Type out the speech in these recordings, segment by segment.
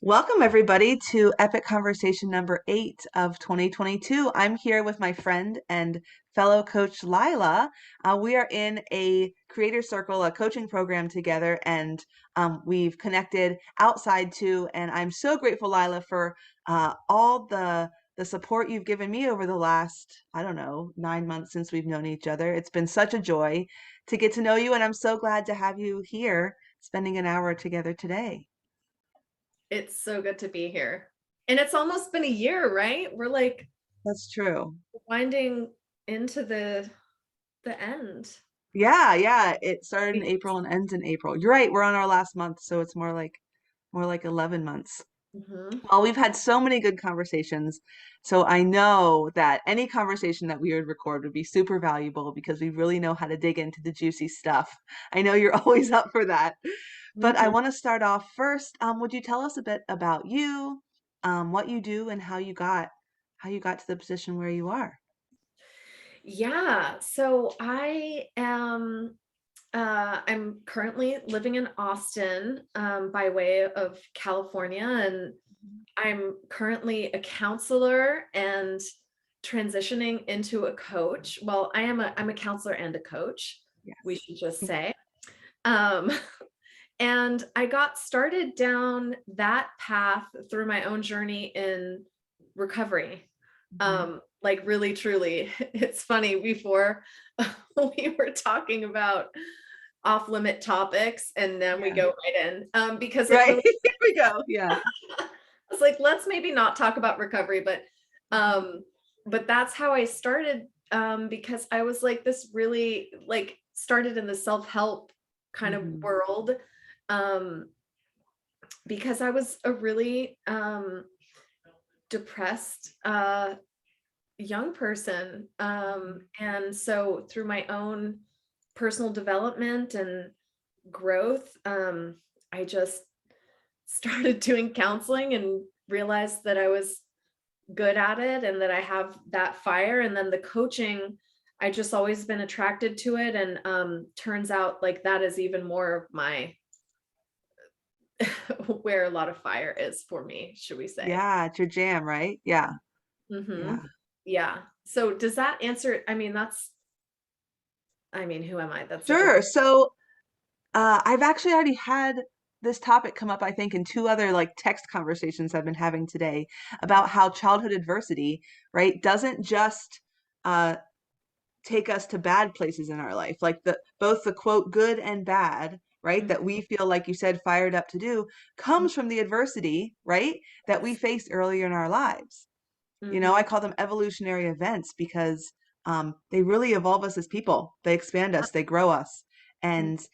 Welcome, everybody, to Epic Conversation number 8 of 2022. I'm here with my friend and fellow coach Lila. We are in a creator circle, a coaching program together, and we've connected outside too. And I'm so grateful, Lila, for all the support you've given me over the last, I don't know, 9 months since we've known each other. It's been such a joy to get to know you, and I'm so glad to have you here spending an hour together today. It's so good to be here. And it's almost been a year, right? We're like That's true. winding into the end. Yeah. It started in April and ends in April. You're right, we're on our last month, so it's more like 11 months. Hmm. Well, we've had so many good conversations. So I know that any conversation that we would record would be super valuable because we really know how to dig into the juicy stuff. I know you're always up for that. But I Hmm. want to start off first. Would you tell us a bit about you, what you do, and how you got to the position where you are? Yeah. So I'm currently living in Austin, by way of California, and I'm currently a counselor and transitioning into a coach. Well, I'm a counselor and a coach, we Yes. should just say. Um, And I got started down that path through my own journey in recovery. Mhm. Like really, truly, it's funny before we were talking about off limit topics and then we Yeah. go right in because it Right. really, Here we go. Yeah. I was like, let's maybe not talk about recovery, Mhm. but that's how I started because I was like, this really like started in the self-help kind of Mhm. world. Um, because I was a really depressed young person. Mhm. And so through my own personal development and growth, I just started doing counseling and realized that I was good at it and that I have that fire. And then the coaching, I just always been attracted to it. And turns out like that is even more of my where a lot of fire is for me, should we say. Yeah, it's your jam, right? Yeah. Mhm. Yeah. Yeah. So does that answer I mean, who am I? That's such a Sure. So, I've actually already had this topic come up, I think, in two other like text conversations I've been having today about how childhood adversity, right, doesn't just uh take us to bad places in our life. Like the both the quote good and bad, right, Mhm. that we feel like you said fired up to do comes from the adversity, right, that we Yes. faced earlier in our lives. I Mhm. call them evolutionary events because they really evolve us as people. They expand us, they grow us. Mhm. And,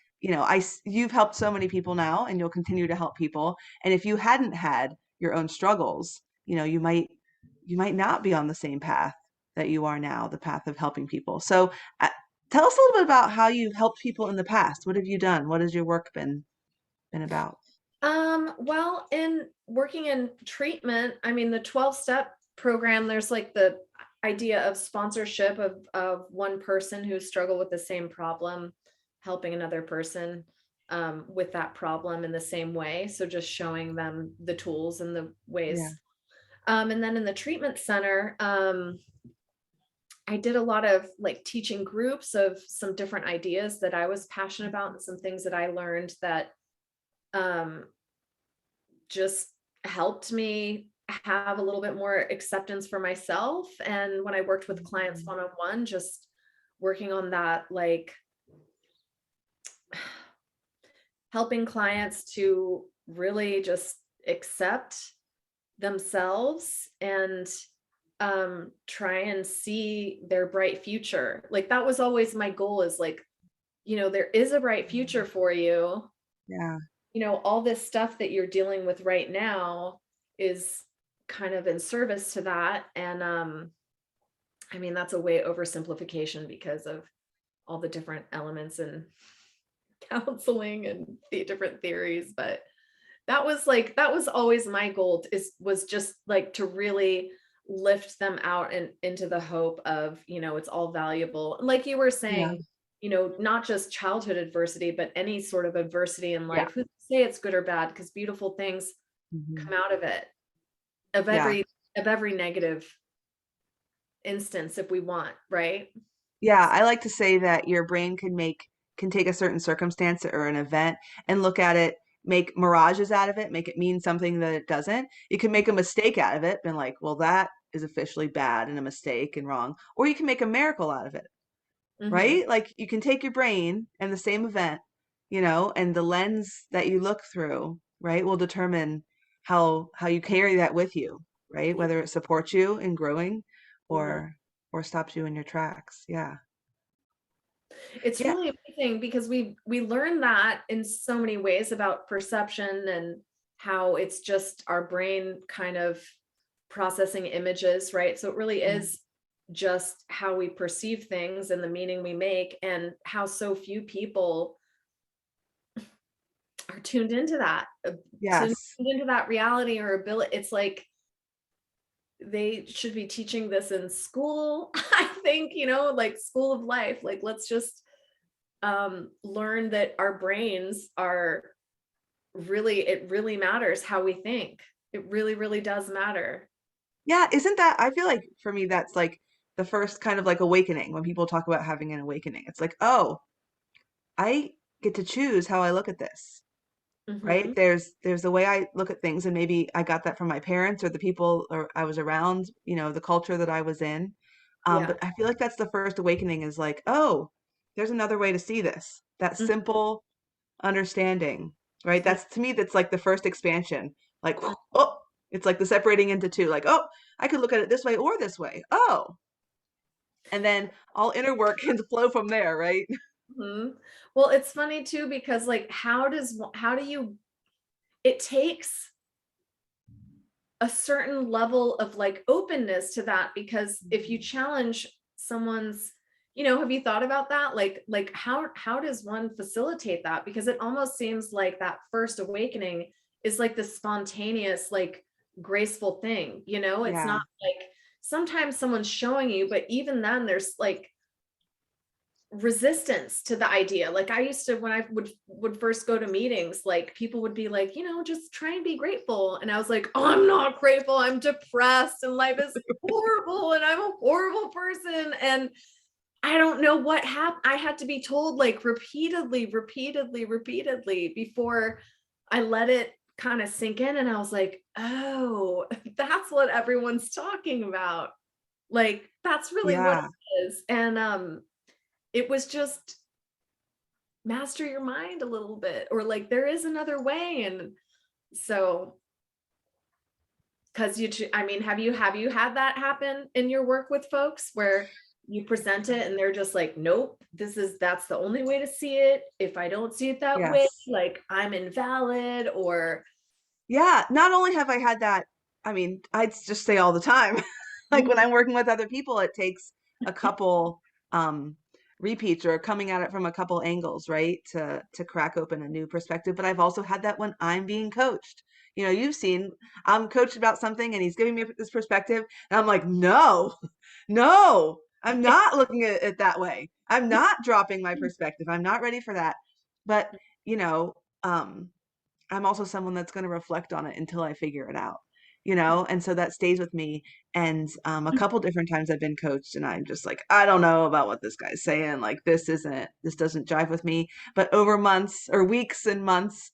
you've helped so many people now and you'll continue to help people. And if you hadn't had your own struggles, you might not be on the same path that you are now, the path of helping people. So tell us a little bit about how you've helped people in the past. What have you done? What has your work been about? Well, in working in treatment, I mean, the 12-step program, there's like the idea of sponsorship of one person who struggled with the same problem, helping another person with that problem in the same way. So just showing them the tools and the Yeah. ways. And then in the treatment center, I did a lot of like teaching groups of some different ideas that I was passionate about and some things that I learned that um, just helped me have a little bit more acceptance for myself. And when I worked with clients Mhm. one on one, just working on that, like helping clients to really just accept themselves and try and see their bright future. Like that was always my goal is like, there is a bright future for you. Yeah. All this stuff that you're dealing with right now is kind of in service to that. And I mean, that's a way oversimplification because of all the different elements in counseling and the different theories, but that was always my goal is was just like to really lift them out and into the hope of, it's all valuable. And like you were Yeah. saying, not just childhood adversity, but any sort of adversity in Yeah. life. Who say it's good or bad? Because beautiful things Hmm. come out of it, of Yeah. every negative instance if we want, right? Yeah, I like to say that your brain can take a certain circumstance or an event and look at it, make mirages out of it, make it mean something that it doesn't. You can make a mistake out of it, been like, well, that is officially bad and a mistake and wrong. Or you can make a miracle out of it, Mm-hmm. right? Like you can take your brain and the same event, and the lens that you look through, right, will determine how you carry that with you, right? Yeah. Whether it supports you in growing Mhm. or stops you in your tracks. Yeah. It's Yeah. really amazing because we learn that in so many ways about perception and how it's just our brain kind of processing images, right? So it really Mm. is just how we perceive things and the meaning we make, and how so few people are tuned Yes. into that reality or ability. It's like they should be teaching this in school. I think, like school of life. Like, let's just learn that our brains are really, it really matters how we think. It really, really does matter. Yeah, isn't that, I feel like for me that's like the first kind of like awakening when people talk about having an awakening. It's like, "Oh, I get to choose how I look at this." Right? Hmm. There's the way I look at things, and maybe I got that from my parents or the people or I was around, the culture that I was in. Yeah. But I feel like that's the first awakening is like, oh, there's another way to see this. That Mhm. simple understanding, right? Yeah. That's to me, that's like the first expansion. Like, oh, it's like the separating into two, like, oh, I could look at it this way or this way. Oh, and then all inner work can flow from there, right? Mhm. Well, it's funny too because like how do you it takes a certain level of like openness to that, because if you Mhm. challenge someone's, have you thought about that, like how does one facilitate that, because it almost seems like that first awakening is like the spontaneous, like graceful thing, it's not Yeah. like sometimes someone's showing you, but even then there's like resistance to the idea. Like I used to, when I would first go to meetings, like people would be like, just try and be grateful. And I was like, oh, I'm not grateful. I'm depressed and life is horrible and I'm a horrible person. And I don't know what happened. I had to be told like repeatedly, repeatedly, repeatedly before I let it kind of sink in. And I was like, oh, that's what everyone's talking about. Like that's really what Yeah. it is. And it was just master your mind a little bit, or like there is another way. And so, because I mean, have you had that happen in your work with folks where you present it and they're just like, nope, that's the only way to see it. If I don't see it that way, Yes. like I'm invalid, or Yeah, not only have I had that, I mean, I'd just say all the time, like when Mhm. I'm working with other people, it takes a couple um repeats or coming at it from a couple angles, right? To crack open a new perspective. But I've also had that when I'm being coached. You've seen I'm coached about something and he's giving me this perspective, and I'm like, no, no, I'm not looking at it that way. I'm not dropping my perspective. I'm not ready for that. But, you know, um I'm also someone that's going to reflect on it until I figure it out, and so that stays with me. And a couple different times I've been coached, and I'm just like, I don't know about what this guy's saying. Like, this doesn't jive with me. But over months or weeks and months,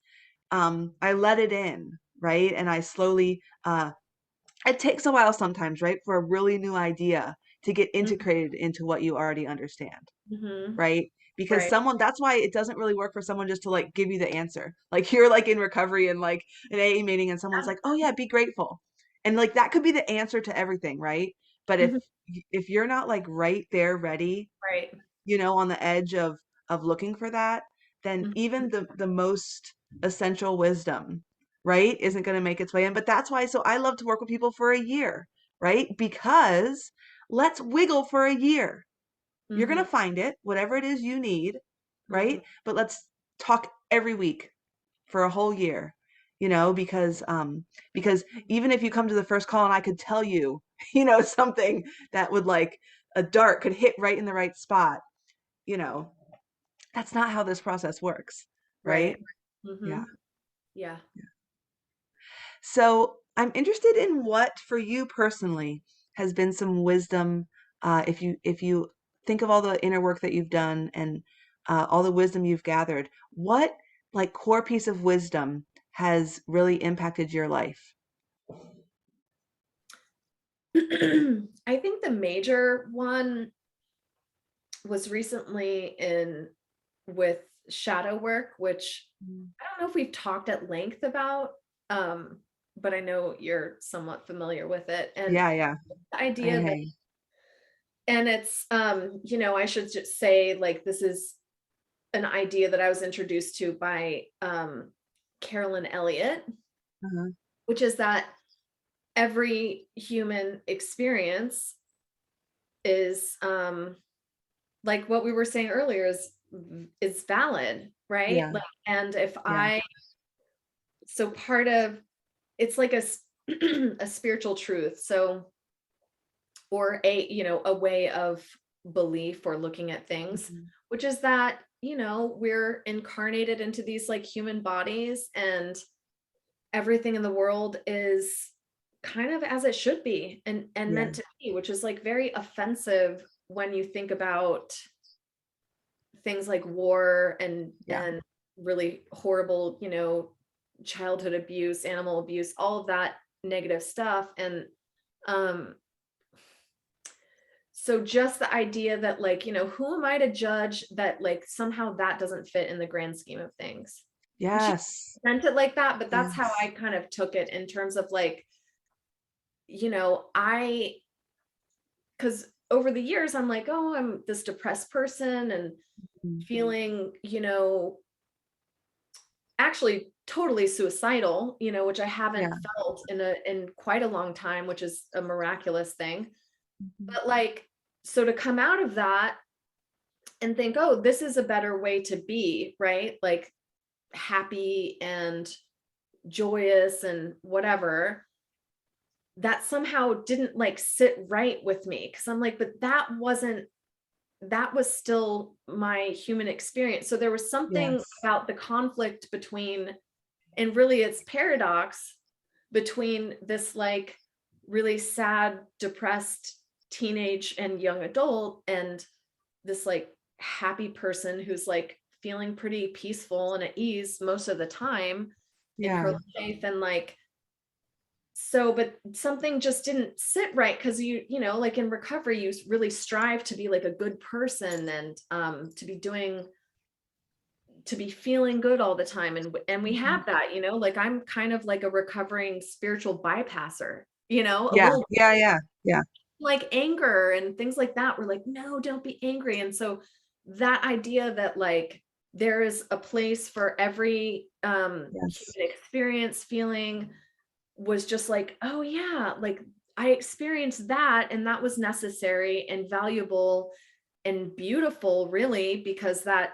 I let it in, right? And I slowly, it takes a while sometimes, right, for a really new idea to get Mhm. integrated into what you already understand, Mhm. right? Because Right. that's why it doesn't really work for someone just to like give you the answer. Like you're like in recovery and like an AA meeting and someone's like, "Oh yeah, be grateful." And like that could be the answer to everything, right? But Mhm. if you're not like right there ready, Right. on the edge of looking for that, then Mhm. even the most essential wisdom, right, isn't going to make its way in. But that's why, so I love to work with people for a year, right? Because let's wiggle for a year. You're going Mhm. to find it, whatever it is you need, Mhm. right? But let's talk every week for a whole year, because even if you come to the first call and I could tell you, something that would like a dart could hit right in the right spot, you know, that's not how this process works, Right. right? Yeah. Mhm. Yeah. So I'm interested in what, for you personally, has been some wisdom. If you think of all the inner work that you've done and all the wisdom you've gathered, what like core piece of wisdom has really impacted your life? I think the major one was recently in with shadow work, which Mm. I don't know if we've talked at length about, um, but I know you're somewhat familiar with it. And Yeah, yeah. the I, idea that, hey. and it's, I should just say, like, this is an idea that I was introduced to by Carolyn Elliott, Uh-huh. which is that every human experience is like what we were saying earlier is valid, right? Yeah, Like, and if yeah, I so part of it's like a spiritual truth. So or a way of belief or looking at things, mhm, which is that, we're incarnated into these like human bodies, and everything in the world is kind of as it should be and yeah, meant to be, which is like very offensive when you think about things like war yeah, and really horrible, childhood abuse, animal abuse, all of that negative stuff. And um so just the idea that, like, who am I to judge that, like, somehow that doesn't fit in the grand scheme of things. And she yes, meant it like that, but that's how I yes. kind of took it in terms of like, I because over the years I'm like, oh, I'm this depressed person and Mm. feeling, actually totally suicidal, which I haven't Yeah. felt in quite a long time, which is a miraculous thing. Mhm. But like, so to come out of that and think, oh, this is a better way to be, right? Like happy and joyous and whatever, that somehow didn't like sit right with me. Cause I'm like, but that was still my human experience. So there was something Yes. about the conflict between, and really it's paradox between this like really sad, depressed teenage and young adult and this like happy person who's like feeling pretty peaceful and at ease most of the time in her Yeah. life. And like, so but something just didn't sit right because like in recovery you really strive to be like a good person and to be feeling good all the time, and we Mhm. have that, like I'm kind of like a recovering spiritual bypasser, a Yeah, little yeah, yeah, yeah. like anger and things like that. We're like, no, don't be angry. And so that idea that like there is a place for every Yes. human experience, feeling, was just like, oh yeah, like I experienced that and that was necessary and valuable and beautiful, really, because that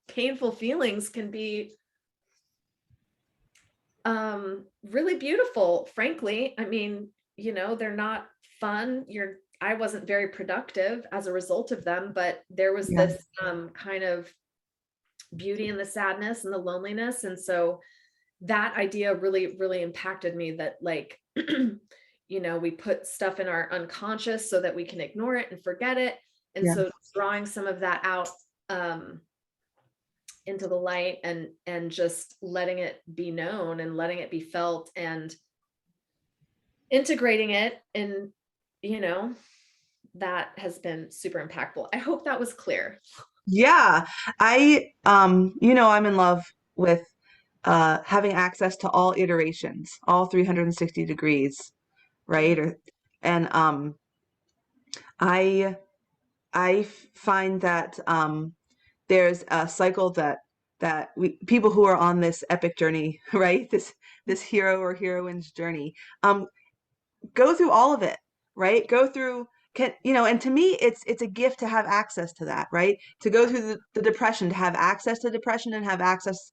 painful feelings can be really beautiful, frankly. I mean, they're not fun. I wasn't very productive as a result of them, but there was Yeah. this kind of beauty in the sadness and the loneliness. And so that idea really, really impacted me, that like, we put stuff in our unconscious so that we can ignore it and forget it. And Yeah. so drawing some of that out into the light and just letting it be known and letting it be felt and integrating it, and you know that has been super impactful. I hope that was clear. Yeah. I'm in love with having access to all iterations, all 360 degrees, right? Mm, And I find that there's a cycle that people who are on this epic journey, right? This hero or heroine's journey, um, go through all of it, right? Go through and to me it's a gift to have access to that, right? To go through the depression, to have access to depression and have access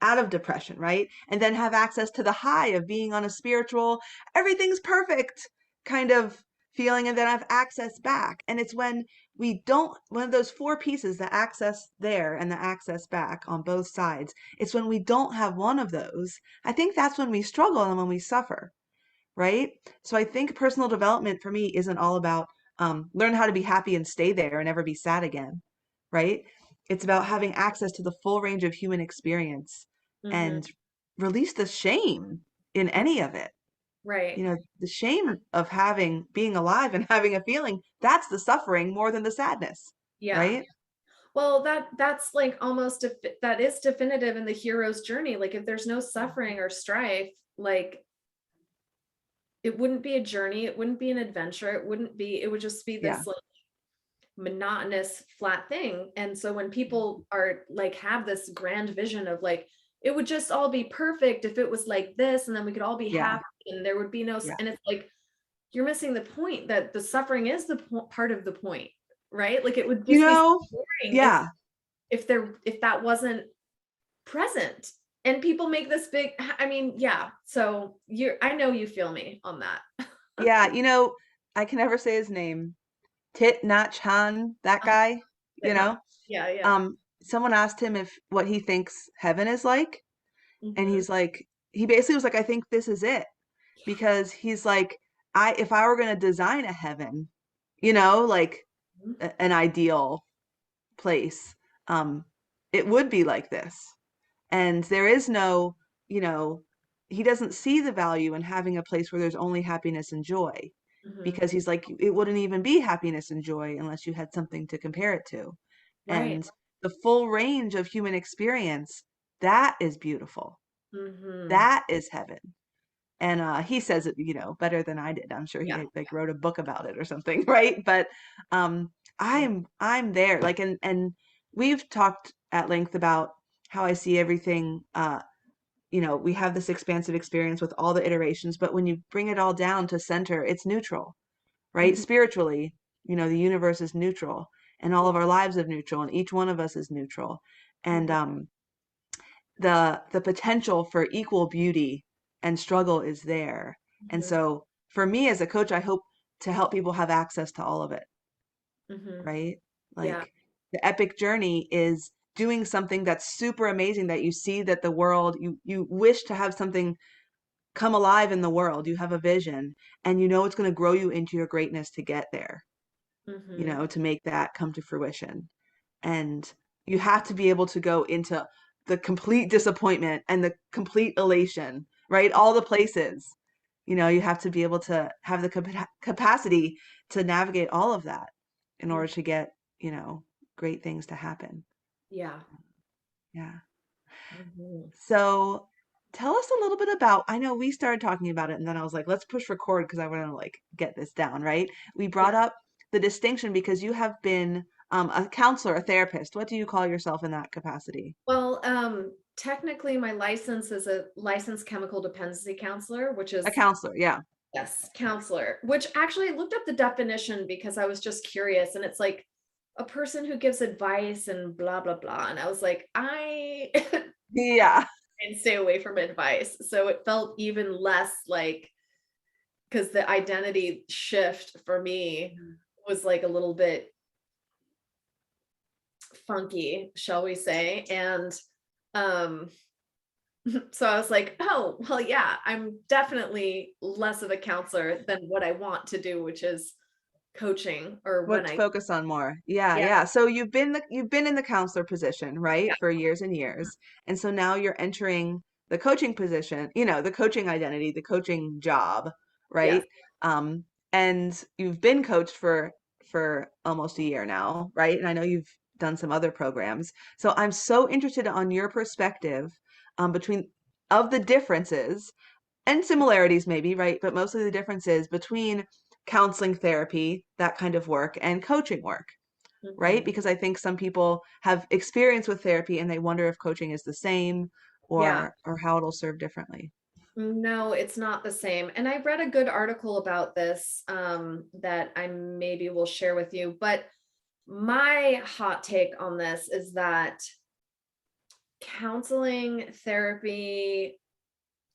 out of depression, right? And then have access to the high of being on a spiritual, everything's perfect kind of feeling and then I have access back. And it's when we don't, one of those four pieces, the access there and the access back on both sides, it's when we don't have one of those. I think that's when we struggle and when we suffer, right? So I think personal development for me isn't all about learn how to be happy and stay there and never be sad again, right? It's about having access to the full range of human experience Mm-hmm. and release the shame in any of it. Right. You know, the shame of having being alive and having a feeling, that's the suffering more than the sadness, Yeah. right? Well, that's like almost that is definitive in the hero's journey. Like if there's no suffering or strife, like it wouldn't be a journey, it wouldn't be an adventure, it would just be Yeah. this like monotonous flat thing. And so when people are like have this grand vision of like it would just all be perfect if it was like this and then we could all be Yeah. happy and there would be no Yeah. and it's like you're missing the point that the suffering is the part of the point, right? Like it would You just be so know, boring yeah. if that wasn't present. And people make this big I mean, yeah. So I know you feel me on that. Yeah, I can never say his name. Tit Nhat Hanh, that guy, But you not know? yeah, yeah. Someone asked him if what he thinks heaven is like, and Mhm. he's like, he basically was like, I think this is it. Because he's like, if I were gonna design a heaven, like Mhm. an ideal place, um, it would be like this. And there is no, you know, he doesn't see the value in having a place where there's only happiness and joy Mhm. because he's like, it wouldn't even be happiness and joy unless you had something to compare it to. Right. And the full range of human experience, that is beautiful. Mhm. That is heaven. And he says it, better than I did. I'm sure Yeah. he like wrote a book about it or something, right? But um, I'm there. Like, and we've talked at length about how I see everything. We have this expansive experience with all the iterations, but when you bring it all down to center, it's neutral, right? Mhm. Spiritually, the universe is neutral, and all Yeah. of our lives are neutral, and each one of us is neutral. And Mhm. the potential for equal beauty and struggle is there. And Mhm. so for me as a coach, I hope to help people have access to all of it, Mhm. right? Yeah. Like the epic journey is doing something that's super amazing that you see that the world you wish to have something come alive in the world. You have a vision and it's going to grow you into your greatness to get there, Mhm. to make that come to fruition. And you have to be able to go into the complete disappointment and the complete elation, right? All the places. You have to be able to have the capacity to navigate all of that in Mm. order to get, great things to happen. Yeah. Yeah. Mhm. So tell us a little bit about, I know we started talking about it and then I was like, let's push record because I want to like get this down, right? We Yeah. brought up the distinction because you have been a counselor, a therapist. What do you call yourself in that capacity? Well, technically my license is a licensed chemical dependency counselor, which A is counselor, yeah. yes, counselor, which actually I looked up the definition because I was just curious and it's like a person who gives advice and blah blah blah and I was like, I Yeah. and stay away from advice. So it felt even less like because the identity shift for me Mhm. was like a little bit funky, shall we say. And um so I was like, oh, well, yeah, I'm definitely less of a counselor than what I want to do, which is coaching or when What to I focus on more. Yeah, yeah, yeah. So you've been in the counselor position, yeah, right? For years and years. And so now you're entering the coaching position, the coaching identity, the coaching job, yes. right? Um, and you've been coached for almost a year now, right? And I know you've done some other programs. So I'm so interested on your perspective between of the differences and similarities maybe, right? But mostly the differences between counseling therapy, that kind of work, and coaching work, right? Mhm. Because I think some people have experience with therapy and they wonder if coaching is the same Yeah. or how it'll serve differently. No, it's not the same. And I read a good article about this that I maybe will share with you. But my hot take on this is that counseling, therapy,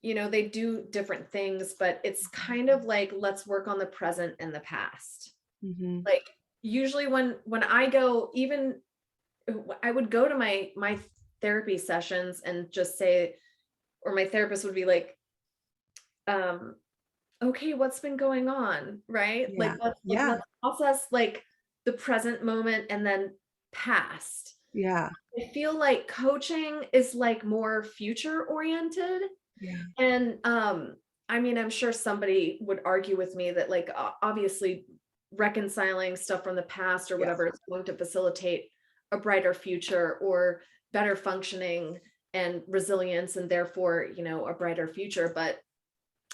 they do different things, but it's kind of like, let's work on the present and the past. Hmm. Like usually when I go, even I would go to my therapy sessions and just say, or my therapist would be like, um, okay, what's been going on? Right? Yeah. Like Yeah. let's process like the present moment and then past. Yeah. I feel like coaching is like more future oriented. Yeah. And I mean, I'm sure somebody would argue with me that like obviously reconciling stuff from the past or Yes. whatever is going to facilitate a brighter future or better functioning and resilience and therefore, a brighter future. But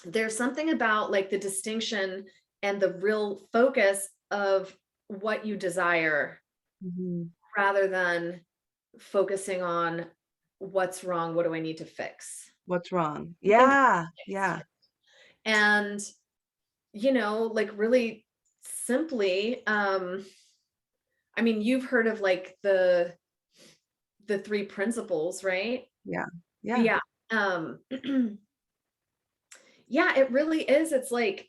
there's something about like the distinction and the real focus of what you desire Hmm. rather than focusing on what's wrong, what do I need to fix? What's wrong? I think Yeah. fix. Yeah. And like really simply, I mean, you've heard of like the three principles, right? Yeah. Yeah. Yeah. Um yeah, it really is. It's like,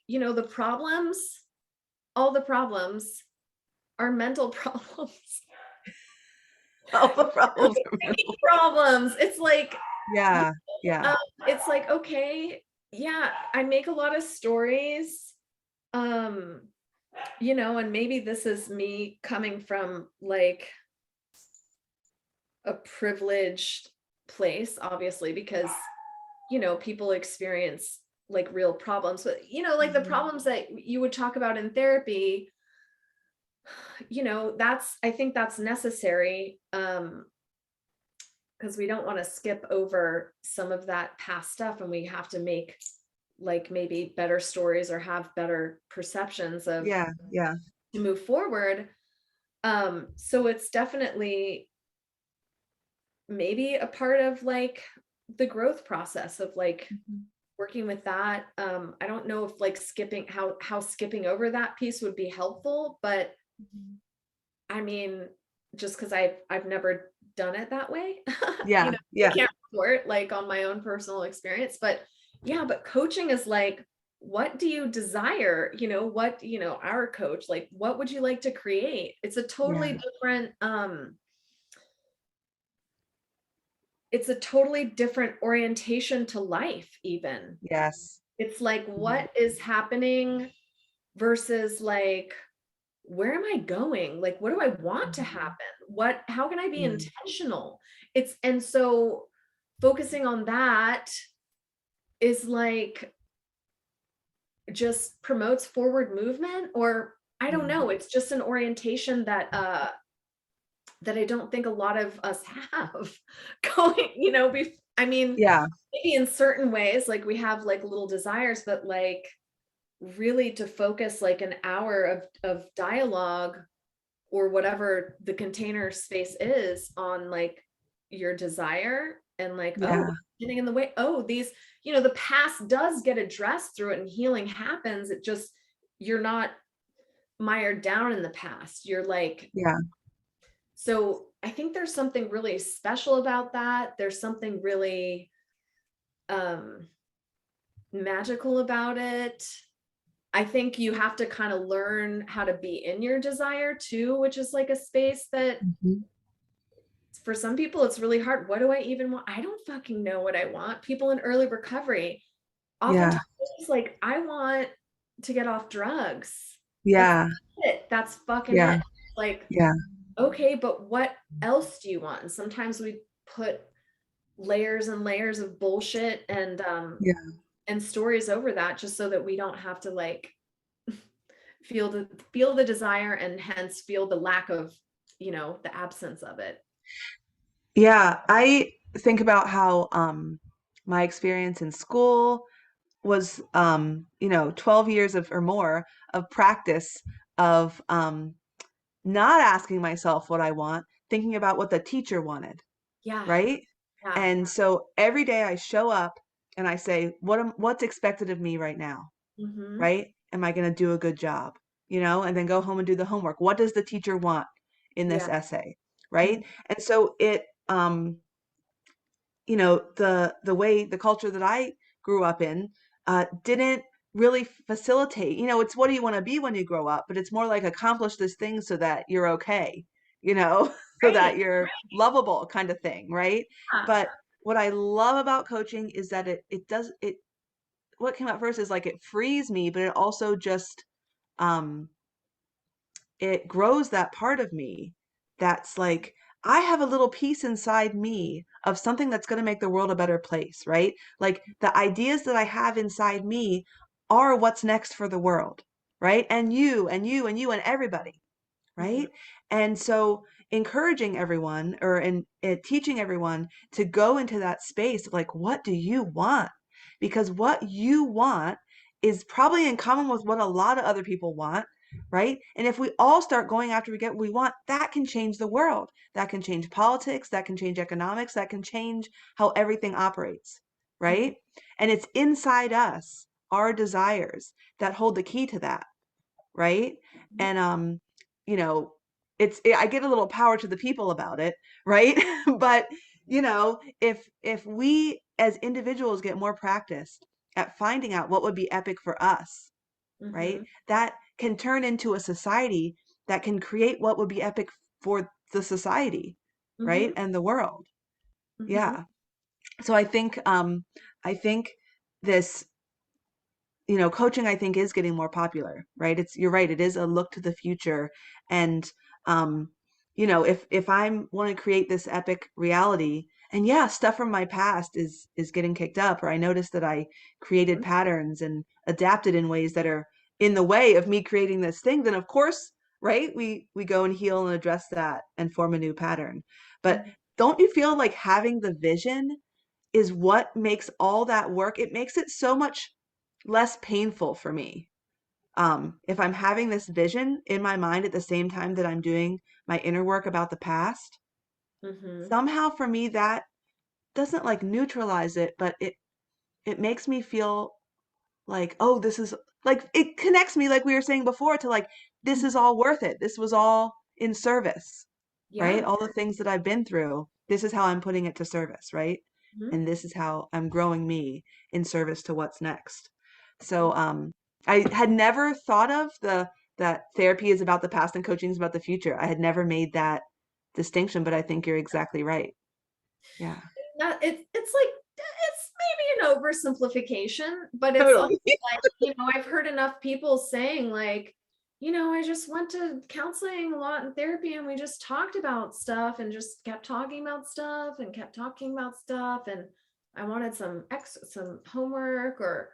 all the problems are mental problems. All the problems are mental. Problems. It's like, y- Yeah. Yeah. um, it's like, okay, yeah, I make a lot of stories. Um, and maybe this is me coming from like a privileged place, obviously, because, people experience like real problems, but, like the Hmm. problems that you would talk about in therapy, I think that's necessary. Because we don't want to skip over some of that past stuff and we have to make like maybe better stories or have better perceptions of Yeah. Yeah. to move forward. So it's definitely maybe a part of like the growth process of like Mhm. working with that. I don't know if like skipping how skipping over that piece would be helpful, but Mhm. I mean, just because I've never done it that way, Yeah. I Yeah. can't report like on my own personal experience. But yeah, but coaching is like, what do you desire? Our coach, like, what would you like to create? Yeah. It's a totally different orientation to life, even. Yes. It's like Mhm. what is happening versus like where am I going? Like, what do I want to Mhm. happen? How can I be Yeah. intentional? And so focusing on that is like just promotes forward movement, or I don't Yeah. know, it's just an orientation that I don't think a lot of us have going, I mean, Yeah. maybe in certain ways, like we have like little desires, but like really to focus like an hour of dialogue or whatever the container space is on like your desire and like, oh, Yeah. getting in the way. Oh, the past does get addressed through it and healing happens. It just, you're not mired down in the past. You're like, Yeah. so I think there's something really special about that. There's something really um magical about it. I think you have to kind of learn how to be in your desire too, which is like a space that Mhm. for some people it's really hard. What do I even want? I don't fucking know what I want. People in early recovery Yeah. oftentimes it's just like, I want to get off drugs. That's Yeah. it. That's fucking Yeah. it. Like, Yeah. okay, but what else do you want? And sometimes we put layers and layers of bullshit Yeah. and stories over that just so that we don't have to like feel the desire and hence feel the lack of, the absence of it. Yeah. I think about how my experience in school was 12 years of or more of practice of not asking myself what I want, thinking about what the teacher wanted, Yeah. right? Yeah. And so every day I show up and I say, what's expected of me right now, Hmm. right? Am I going to do a good job? And then go home and do the homework. What does the teacher want in this Yeah. essay, Mhm. right? And so the culture that I grew up in didn't really facilitate. It's what do you want to be when you grow up, but it's more like accomplish this thing so that you're okay, you know, so that Right. you're lovable kind of thing, right? Yeah. But what I love about coaching is that it does it what came out first is like it frees me, but it also just um it grows that part of me that's like I have a little piece inside me of something that's going to make the world a better place, right? Like the ideas that I have inside me are what's next for the world, right? And you and you and you and everybody, Mhm. right? And so encouraging everyone or teaching everyone to go into that space of like, what do you want? Because what you want is probably in common with what a lot of other people want, right? And if we all start going after we get what we want, that can change the world. That can change politics, that can change economics, that can change how everything operates, Mhm. right? And it's inside us, our desires that hold the key to that, right? Mhm. And you know, I get a little power to the people about it, right? But if we as individuals get more practiced at finding out what would be epic for us, right? Mhm. That can turn into a society that can create what would be epic for the society, right? Mhm. And the world. Mhm. Yeah. So I think this coaching I think is getting more popular, right? You're right, it is a look to the future. And um, if I'm want to create this epic reality, and yeah, stuff from my past is getting kicked up, or I noticed that I created Mhm. patterns and adapted in ways that are in the way of me creating this thing, then of course, right, we go and heal and address that and form a new pattern. But Mhm. don't you feel like having the vision is what makes all that work? It makes it so much less painful for me. If I'm having this vision in my mind at the same time that I'm doing my inner work about the past, Mhm. somehow for me that doesn't like neutralize it, but it makes me feel like, oh, this is like it connects me like we were saying before to like this is all worth it. This was all in service, right? Yeah. All the things that I've been through, this is how I'm putting it to service, right? Mhm. And this is how I'm growing me in service to what's next. So Mhm. I had never thought of the that therapy is about the past and coaching is about the future. I had never made that distinction, but I think you're exactly right. Yeah. Not it's like it's maybe an oversimplification, but it's also Totally. like, I've heard enough people saying like, I just went to counseling a lot and therapy and we just talked about stuff and just kept talking about stuff and kept talking about stuff and I wanted some homework or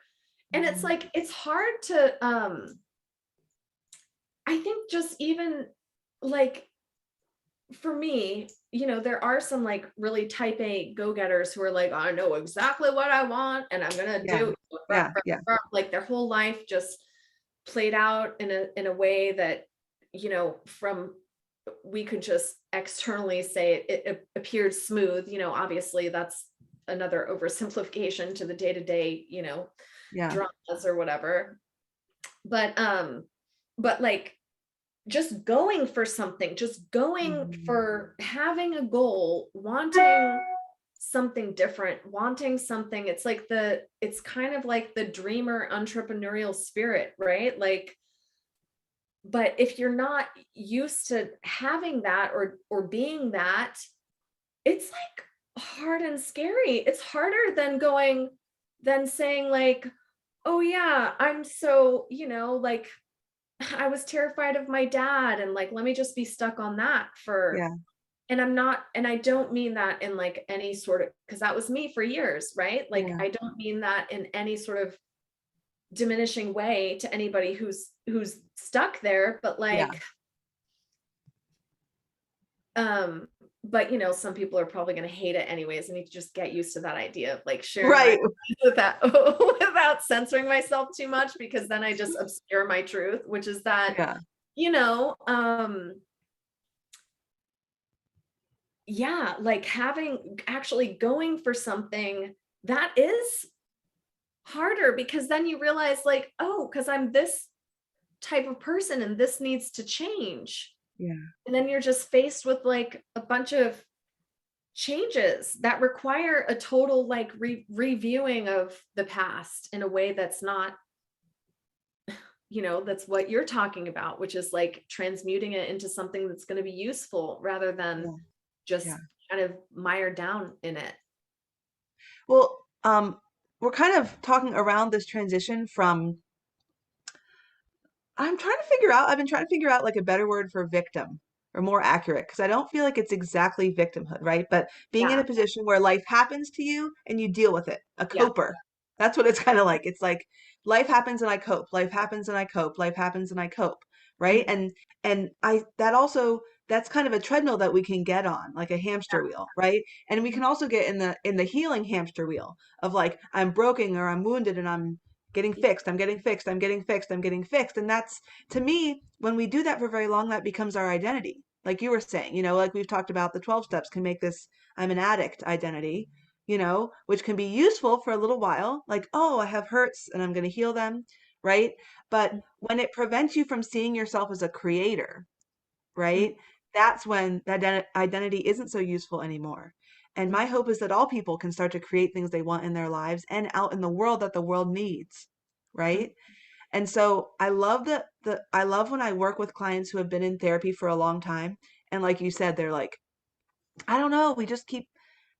and it's Mhm. like it's hard to I think just even like for me, there are some like really type A go-getters who are like, I know exactly what I want and I'm gonna Yeah. do Yeah. Yeah. like their whole life just played out in a way that, from we could just externally say it appeared smooth. Obviously that's another oversimplification to the day-to-day, Yeah. dramas or whatever. But like just going for something, just going Mhm. for having a goal, wanting something different, wanting something. It's kind of like the dreamer entrepreneurial spirit, right? Like, but if you're not used to having that or being that, it's like hard and scary. It's harder than saying like, oh yeah, I'm so, like I was terrified of my dad and like let me just be stuck on that for Yeah. and I don't mean that in like any sort of because that was me for years, right? Like Yeah. I don't mean that in any sort of diminishing way to anybody who's stuck there, but Yeah. like um but some people are probably going to hate it anyways. I need to just get used to that idea of like sharing my Right. with that without censoring myself too much because then I just obscure my truth, which is that Yeah. you know um yeah, like having actually going for something that is harder because then you realize like, oh, because I'm this type of person and this needs to change. Yeah. And then you're just faced with like a bunch of changes that require a total like reviewing of the past in a way that's not, that's what you're talking about, which is like transmuting it into something that's going to be useful rather than Yeah. just Yeah. kind of mired down in it. Well, we're kind of talking around this transition from I've been trying to figure out like a better word for victim or more accurate because I don't feel like it's exactly victimhood, right? But being in a Yeah. position where life happens to you and you deal with it, a Yeah. coper. That's what it's kind of like. It's like life happens and I cope. Life happens and I cope. Life happens and I cope, right? Mhm. And I that also that's kind of a treadmill that we can get on, like a hamster wheel, right? And we Mhm. can also get in the healing hamster wheel of like I'm broken or I'm wounded and I'm getting fixed, I'm getting fixed, I'm getting fixed, I'm getting fixed. And that's, to me, when we do that for very long, that becomes our identity. Like you were saying, like we've talked about, the 12 steps can make this I'm an addict identity, which can be useful for a little while. Like, oh, I have hurts and I'm going to heal them, right? But when it prevents you from seeing yourself as a creator, Mhm. right? That's when that identity isn't so useful anymore. And my hope is that all people can start to create things they want in their lives and out in the world that the world needs, Mhm. right? And so I love I love when I work with clients who have been in therapy for a long time. And like you said, they're like, I don't know, we just keep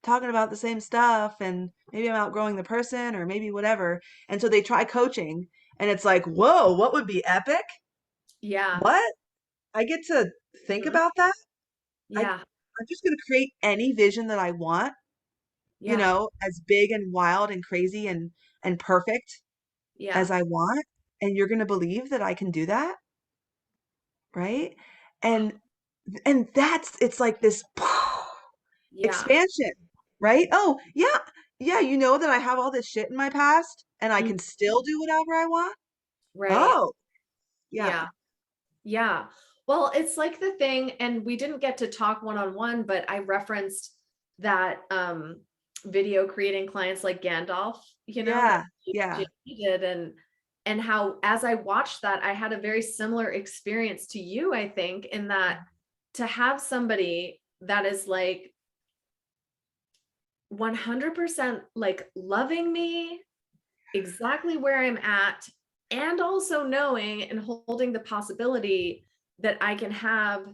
talking about the same stuff and maybe I'm outgrowing the person or maybe whatever. And so they try coaching and it's like, whoa, what would be epic? Yeah. What? I get to think Mhm. about that? Yeah. I'm just going to create any vision that I want, Yeah. as big and wild and crazy and perfect Yeah. as I want. And you're going to believe that I can do that, right? And it's like this Yeah. expansion, right? Oh, yeah. Yeah, you know that I have all this shit in my past and I Mhm. can still do whatever I want? Right. Oh, Yeah. yeah. Yeah. Well, it's like the thing, and we didn't get to talk one-on-one, but I referenced that video creating clients like Gandalf, that Yeah. Yeah. he did, and how as I watched that, I had a very similar experience to you, I think, in that to have somebody that is like 100% like loving me exactly where I'm at, and also knowing and holding the possibility that I can have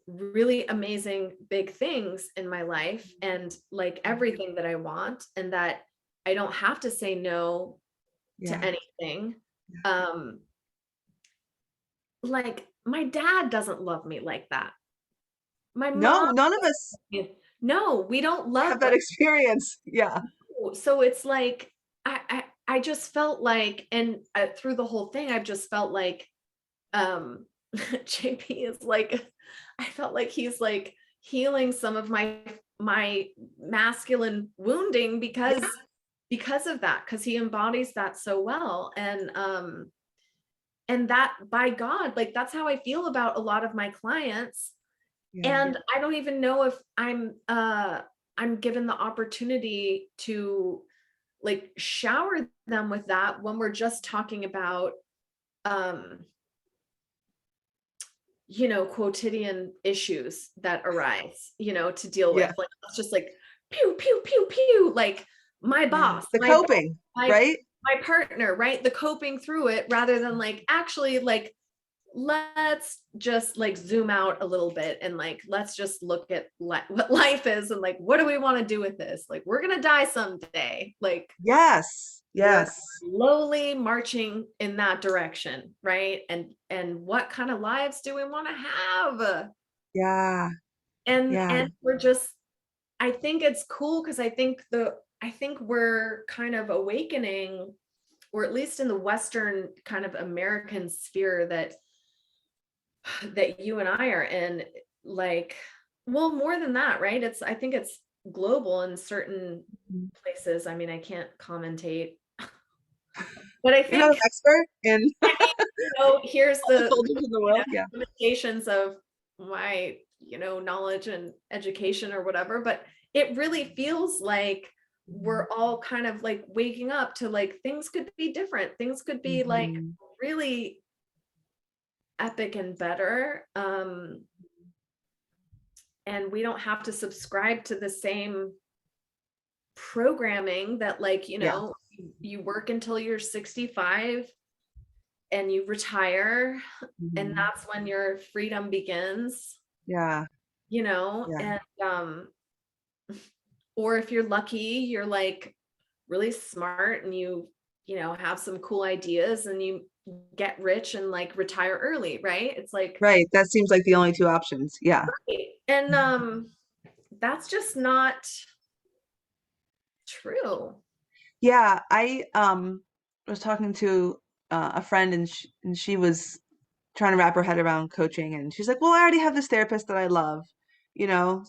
really amazing big things in my life and like everything that I want, and that I don't have to say no to Yeah. anything. Um, like my dad doesn't love me like that. My No, mom, none of us no, we don't have love that like experience. Yeah. so it's like I just felt like, and through the whole thing, I've just felt like JP is like, I felt like he's like healing some of my masculine wounding Yeah. because of that, because he embodies that so well. And that, by God, like that's how I feel about a lot of my clients. Yeah. And I don't even know if I'm given the opportunity to like shower them with that when we're just talking about um quotidian issues that arise, to deal Yeah. with. Like, it's just like pew, pew, pew, pew, like my Yeah. boss, The coping, my right? my partner, right? The coping through it rather than like actually like let's just like zoom out a little bit and like let's just look at what life is and like what do we want to do with this? Like we're gonna die someday. Like Yes. we're Yes. slowly marching in that direction, right? And what kind of lives do we want to have? Yeah. Yeah. And we're just, I think it's cool because I think we're kind of awakening, or at least in the Western kind of American sphere that you and I are in, like, well, more than that, right? I think it's global in certain Mhm. places. I mean, I can't commentate, but I You're not an think, expert in I mean, here's all the the cultures in the world. Yeah. limitations of my, knowledge and education or whatever, but it really feels like we're all kind of like waking up to like things could be different. Things could be like Mhm. really epic and better. and we don't have to subscribe to the same programming that, like, Yeah. you work until you're 65 and you retire, and Mhm. that's when your freedom begins, Yeah. Yeah. and or if you're lucky, you're like really smart and you have some cool ideas and you get rich and like retire early, right? It's like, Right. That seems like the only two options. Yeah. and that's just not true. Yeah. I was talking to a friend, and she was trying to wrap her head around coaching, and she's like, "Well, I already have this therapist that I love, so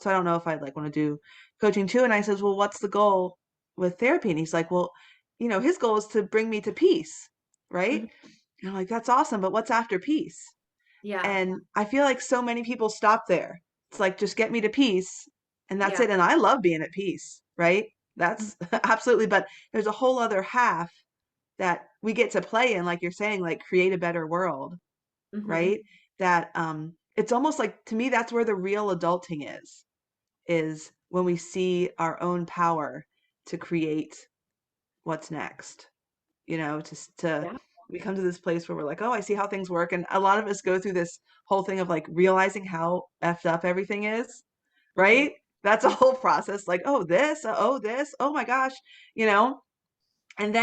I don't know if I'd like want to do coaching too." And I says, "Well, what's the goal with therapy?" And he's like, "Well, his goal is to bring me to peace, right?" Mhm. And I'm like, "That's awesome, but what's after peace?" Yeah. And I feel like so many people stop there. It's like, just get me to peace, and that's Yeah. it. And I love being at peace, right? Mhm. That's absolutely, but there's a whole other half that we get to play in, like you're saying, like create a better world, Mhm. right? That it's almost like, to me, that's where the real adulting is when we see our own power to create what's next. To Yeah. we come to this place where we're like, oh, I see how things work. And a lot of us go through this whole thing of like realizing how effed up everything is, Mhm. right? That's a whole process, like, this, oh my gosh, you know and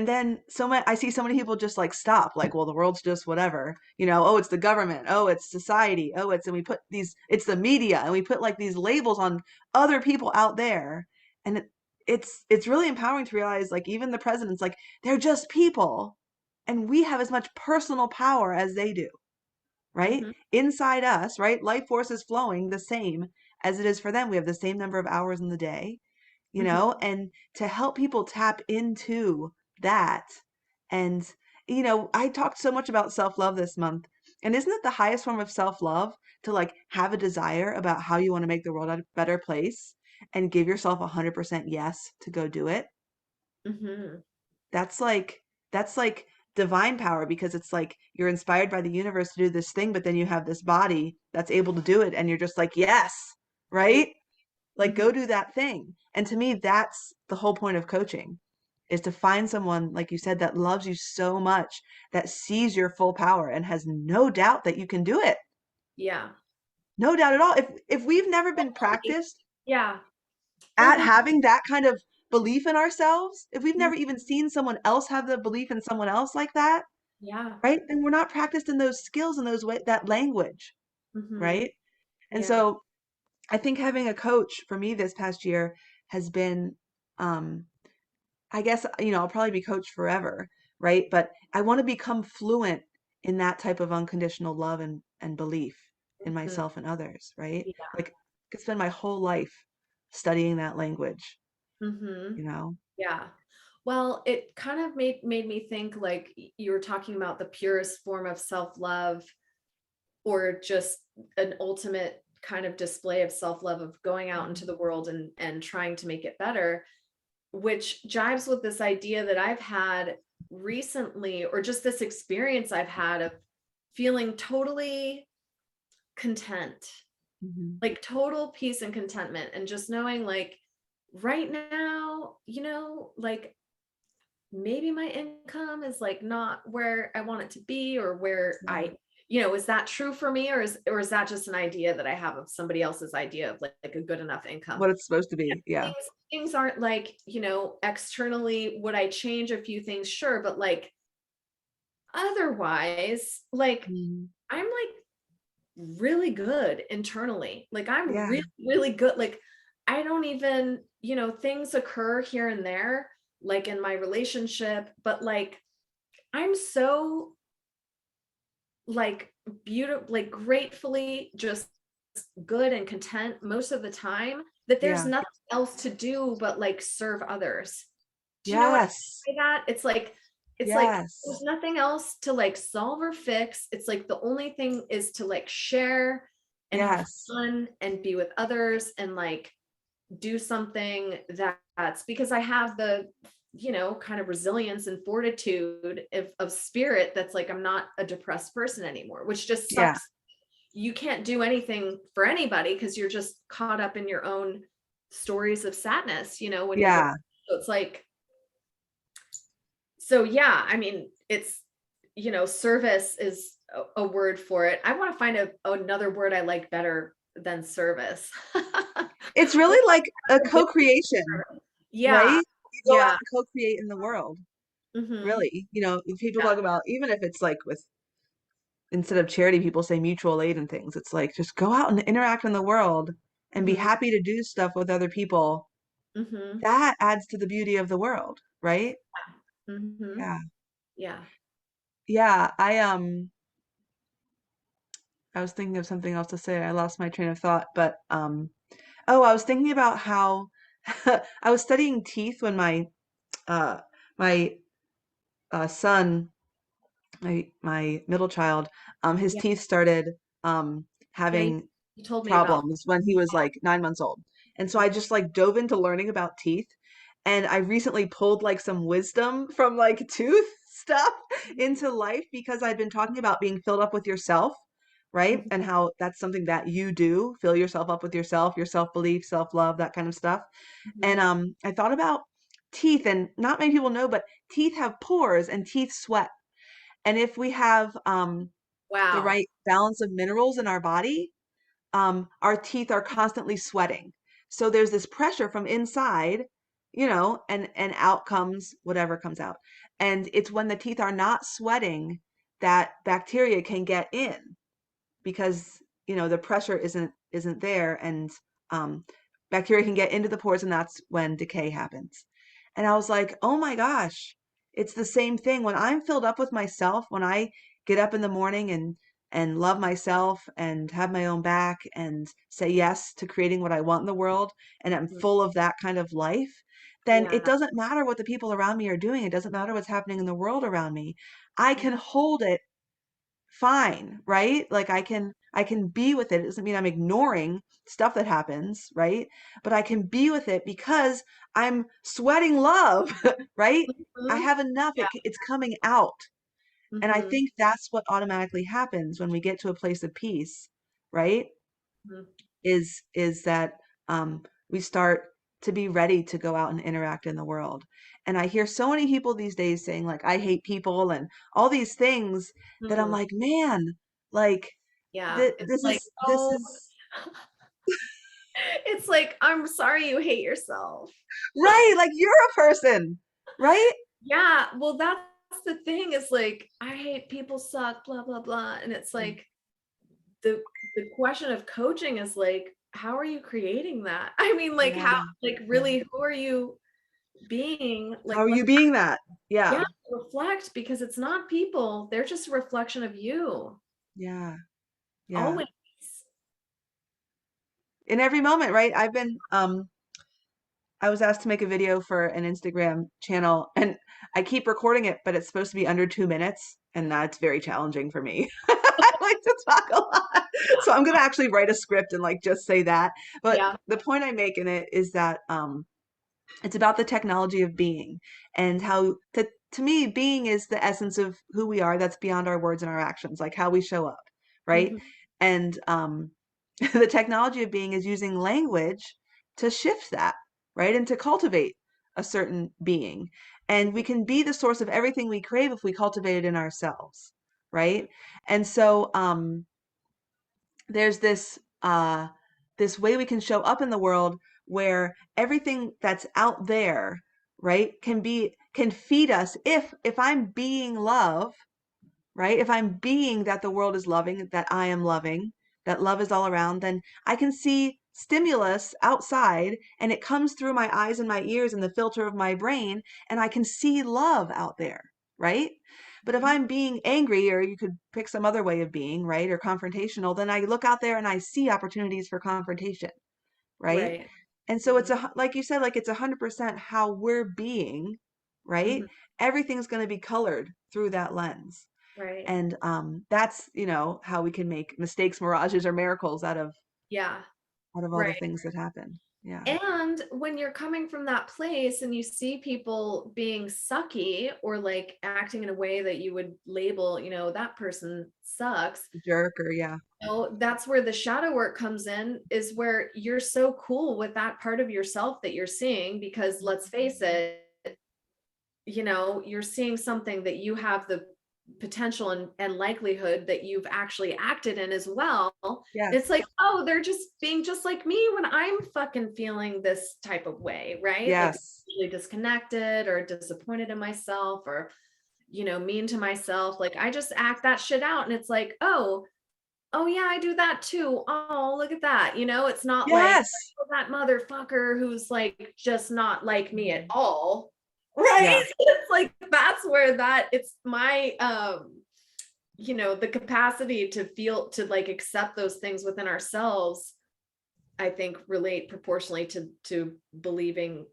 then so many I see so many people just like stop, like, well, the world's just whatever, oh, it's the government, oh, it's society, oh, and we put it's the media, and we put like these labels on other people out there. And it's really empowering to realize, like, even the president's like, they're just people, and we have as much personal power as they do, right? Mhm. Inside us, right? Life force is flowing the same as it is for them. We have the same number of hours in the day, Mhm. and to help people tap into that. And, I talked so much about self love this month. And isn't it the highest form of self love to like have a desire about how you want to make the world a better place and give yourself 100% yes to go do it? Mhm. That's like, divine power, because it's like you're inspired by the universe to do this thing, but then you have this body that's able to do it, and you're just like, yes, Yeah. right? Like, Mhm. go do that thing. And to me, that's the whole point of coaching, is to find someone, like you said, that loves you so much, that sees your full power and has no doubt that you can do it. Yeah. No doubt at all. If we've never been Totally. practiced Yeah. Well, at having that kind of belief in ourselves, if we've mhm. never even seen someone else have the belief in someone else like that, Yeah. right? Then we're not practiced in those skills and that language, Mhm. right? And Yeah. so I think having a coach for me this past year has been, um, I guess, I'll probably be coached forever, right? But I want to become fluent in that type of unconditional love and belief in Mhm. myself and others, right? Yeah. Like, I could spend my whole life studying that language, Mhm. you know? Yeah. Well, it kind of made me think, like, you were talking about the purest form of self-love, or just an ultimate kind of display of self-love of going out into Mhm. the world and trying to make it better, which jives with this idea that I've had recently, or just this experience I've had of feeling totally content, Mhm. like total peace and contentment, and just knowing, like, right now, like, maybe my income is like not where I want it to be, or where Yeah. is that true for me, or is that just an idea that I have of somebody else's idea of like a good enough income? What it's supposed to be. Yeah. Things aren't like, externally, would I change a few things? Sure, but like otherwise, like Mhm. I'm like really good internally. Like I'm Yeah. really, really good. Like I don't even, things occur here and there, like in my relationship, but like I'm so like beautiful, like gratefully just good and content most of the time, that there's Yeah. nothing else to do but like serve others. Do you know what Yes. I mean by that? It's like there's Yes. nothing else to like solve or fix. It's like the only thing is to like share and have Yes. fun and be with others and like do something that's because I have the, kind of resilience and fortitude of spirit that's like I'm not a depressed person anymore, which just Yeah. sucks you can't do anything for anybody because you're just caught up in your own stories of sadness, when you go. Yeah. So it's like, so yeah, I mean, it's, service is a word for it. I want to find another word I like better than service. It's really like a co-creation, right? Yeah. You go out Yeah. and co-create in the world, Hmm. really. If people Yeah. talk about, even if it's like with, instead of charity, people say mutual aid and things. It's like just go out and interact in the world and be Hmm. happy to do stuff with other people. Hmm. That adds to the beauty of the world, right? Hmm. Yeah. Yeah. Yeah, I was thinking of something else to say. I lost my train of thought, but oh, I was thinking about how I was studying teeth when uh my son, my middle child, his Yeah. teeth started Yeah. You, having you told me about. problems when he was like 9 months old. And so I just like dove into learning about teeth. And I recently pulled like some wisdom from like tooth stuff into life because I'd been talking about being filled up with yourself, right? Mhm. And how that's something that you do, fill yourself up with yourself, your self-belief, self-love, that kind of stuff. And Mhm. I thought about teeth, and not many people know, but teeth have pores and teeth sweat. And if we have the Wow. right balance of minerals in our body, our teeth are constantly sweating. So there's this pressure from inside, and out comes whatever comes out. And it's when the teeth are not sweating that bacteria can get in because the pressure isn't there, and um, bacteria can get into the pores, and that's when decay happens. And I was like, oh my gosh, it's the same thing when I'm filled up with myself, when I get up in the morning and love myself and have my own back and say yes to creating what I want in the world, and I'm Mhm. full of that kind of life, then it Yeah. doesn't matter what the people around me are doing. It doesn't matter what's happening in the world around me. I can Mhm. hold it fine, right? Like I can be with it. It doesn't mean I'm ignoring stuff that happens, right? But I can be with it because I'm sweating love, right? I Mhm. have enough. Yeah. It's coming out. And I Mhm. think that's what automatically happens when we get to a place of peace, right? Mhm. Is that we start to be ready to go out and interact in the world. And I hear so many people these days saying like I hate people and all these things that I'm Mhm. like, man, like Yeah. It's this like, is this oh, is it's like, I'm sorry you hate yourself. right, like you're a person, right? Yeah. Well, that's the thing is like, I hate people suck, blah, blah, blah. And it's Mm. like the the question of coaching is like, how are you creating that? I mean, like Yeah, how, like yeah. really, who are you being? How Like are what you being that? yeah, Yeah, reflect because it's not people. They're just a reflection of you. yeah, yeah. Always. In every moment, right? I was asked to make a video for an Instagram channel, and I keep recording it, but it's supposed to be under 2 minutes, and that's very challenging for me. I like to talk a lot. So I'm gonna actually write a script and like just say that. But Yeah. the point I make in it is that it's about the technology of being, and how to me being is the essence of who we are, that's beyond our words and our actions, like how we show up, right? Mhm. And the technology of being is using language to shift that, right? And to cultivate a certain being. And we Mhm. can be the source of everything we crave if we cultivate it in ourselves, right? And so there's this way we can show up in the world where everything that's out there, right, can feed us if I'm being love, right? If I'm being that the world is loving, that I am loving, that love is all around, then I can see stimulus outside and it comes through my eyes and my ears and the filter of my brain, and I can see love out there, right? But if Mhm. I'm being angry, or you could pick some other way of being, right, or confrontational, then I look out there and I see opportunities for confrontation, right? Right. And so Mhm. like you said, like it's 100% how we're being, right? Mhm. Everything's going to be colored through that lens. Right. And that's how we can make mistakes, mirages, or miracles out of Yeah. all the Right. things that happen. Yeah. And when you're coming from that place and you see people being sucky or like acting in a way that you would label, that person sucks, Jerk or yeah. that's where the shadow work comes in, is where you're so cool with that part of yourself that you're seeing, because let's face it, you're seeing something that you have the potential and likelihood that you've actually acted in as well. It's Yes. like, oh, they're just being just like me when I'm fucking feeling this type of way, right? Like Yes. really disconnected or disappointed in myself, or mean to myself. Like I just act that shit out, and it's like, oh yeah, I do that too. Oh, look at that. It's not like, Yes. oh, that motherfucker who's like just not like me at all. Yeah. Right? It's like that's where it's my the capacity to feel, to like accept those things within ourselves, I think relate proportionally to believing,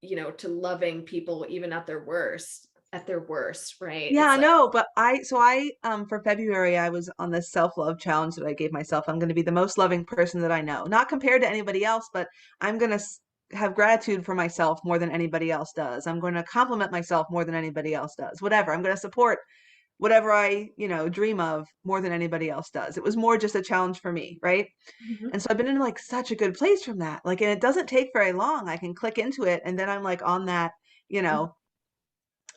to loving people even at their worst, right? Yeah, It's I like, know, but for February I was on this self-love challenge that I gave myself. I'm going to be the most loving person that I know. Not compared to anybody else, but I'm going to have gratitude for myself more than anybody else does. I'm going to compliment myself more than anybody else does. Whatever. I'm going to support whatever I, dream of more than anybody else does. It was more just a challenge for me, right? mhm, And so I've been in like such a good place from that. Like, and it doesn't take very long. I can click into it and then I'm like on that, you mhm, know,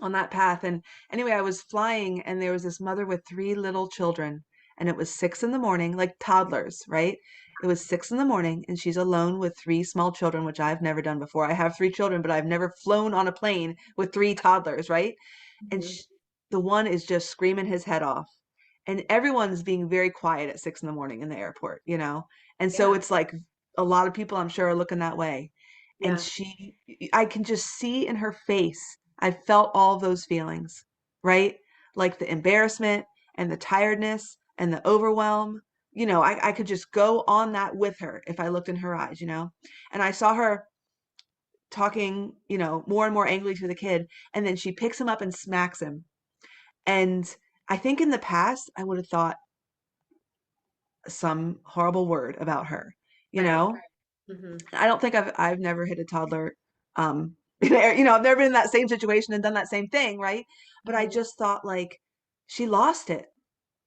on that path. And anyway, I was flying and there was this mother with three little children and it was 6 in the morning, like toddlers, right? It was 6 in the morning and she's alone with three small children, which I've never done before. I have three children, but I've never flown on a plane with three toddlers, right? And mhm. the one is just screaming his head off and everyone's being very quiet at 6 in the morning in the airport, And so Yeah, it's like a lot of people I'm sure are looking that way. And yeah, I can just see in her face, I felt all those feelings, right? Like the embarrassment and the tiredness and the overwhelm. I could just go on that with her if I looked in her eyes. And I saw her talking, more and more angrily to the kid. And then she picks him up and smacks him. And I think in the past, I would have thought, some horrible word about her, you right. know? Mhm, I don't think I've never hit a toddler. I've never been in that same situation and done that same thing, right? But I mhm. just thought like she lost it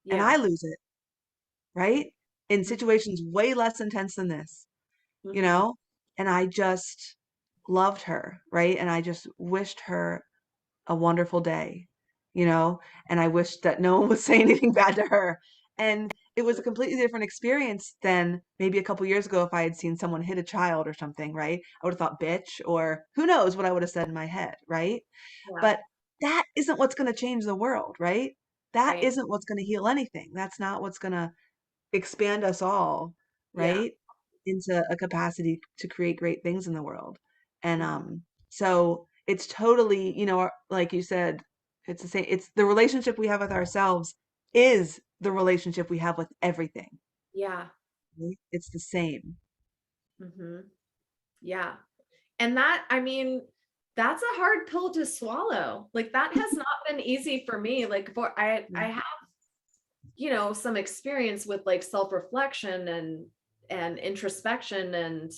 and Yeah. I lose it, right? In Mhm, situations way less intense than this, you mhm. know? And I just loved her, right? And I just wished her a wonderful day, you know, and I wish that no one would say anything bad to her. And it was a completely different experience than maybe a couple years ago if I had seen someone hit a child or something, right? I would have thought bitch or who knows what I would have said in my head, right? Yeah, But that isn't what's going to change the world, right? That right. isn't what's going to heal anything. That's not what's going to expand us all, Yeah. right? Into a capacity to create great things in the world. And Mhm. so it's totally, like you said, it's the same, it's the relationship we have with ourselves is the relationship we have with everything. Yeah. Right? It's the same. Mhm. Yeah. And that, I mean, that's a hard pill to swallow. Like that has not been easy for me. Like for I Yeah. have, some experience with like self-reflection and introspection and